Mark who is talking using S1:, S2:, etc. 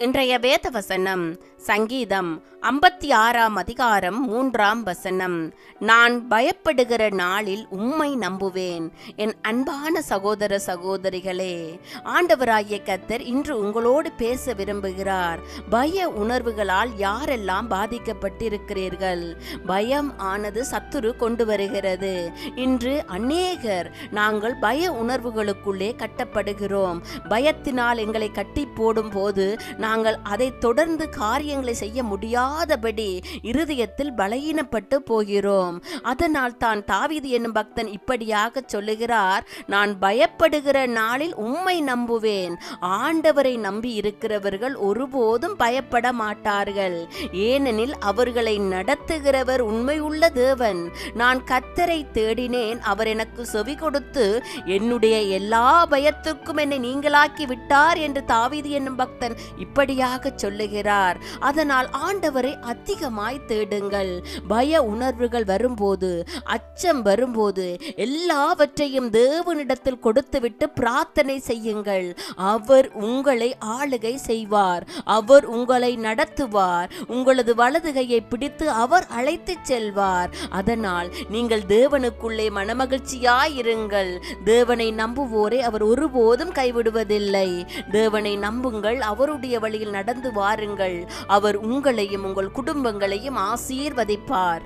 S1: இன்றைய வேத வசனம் சங்கீதம் 56 அதிகாரம் 3 நான் பயப்படுகிற நாளில் உம்மை நம்புவேன். என் அன்பான சகோதர சகோதரிகளே, ஆண்டவராகிய கர்த்தர் இன்று உங்களோடு பேச விரும்புகிறார். பய உணர்வுகளால் யாரெல்லாம் பாதிக்கப்பட்டிருக்கிறீர்கள்? பயம் ஆனது சத்துரு கொண்டு வருகிறது. இன்று அநேகர் நாங்கள் பய உணர்வுகளுக்குள்ளே கட்டப்படுகிறோம். பயத்தினால் எங்களை கட்டி போடும் போது நாங்கள் அதை தொடர்ந்து காரியங்களை செய்ய முடியாதபடி இருதயத்தில் பலகீனப்பட்டு போகிறோம். அதனால் தான் தாவீது என்னும் பக்தன் இப்படியாக சொல்லுகிறார், நான் பயப்படுகிற நாளில் உம்மை நம்புவேன். ஆண்டவரை நம்பி இருக்கிறவர்கள் ஒருபோதும் பயப்பட மாட்டார்கள். ஏனெனில் அவர்களை நடத்துகிறவர் உண்மையுள்ள தேவன். நான் கர்த்தரை தேடினேன், அவர் எனக்கு செவி கொடுத்து என்னுடைய எல்லா பயத்துக்கும் என்னை நீங்களாக்கி விட்டார் என்று தாவீது என்னும் பக்தன் இப்படியாக சொல்லுகிறார். அதனால் ஆண்டவரை அதிகமாய் தேடுங்கள். பய உணர்வுகள் வரும்போது, அச்சம் வரும்போது எல்லாவற்றையும் தேவனிடத்தில் கொடுத்துவிட்டு பிரார்த்தனை செய்யுங்கள். அவர் உங்களை ஆளுகை செய்வார். அவர் உங்களை நடத்துவார். உங்களது வலது கையை பிடித்து அவர் அழைத்து செல்வார். அதனால் நீங்கள் தேவனுக்குள்ளே மனமகிழ்ச்சியாயிருங்கள். தேவனை நம்புவோரை அவர் ஒருபோதும் கைவிடுவதில்லை. தேவனை நம்புங்கள், அவருடைய வழியில் நடந்து வாருங்கள். அவர் உங்களையும் உங்கள் குடும்பங்களையும் ஆசீர்வதிப்பார்.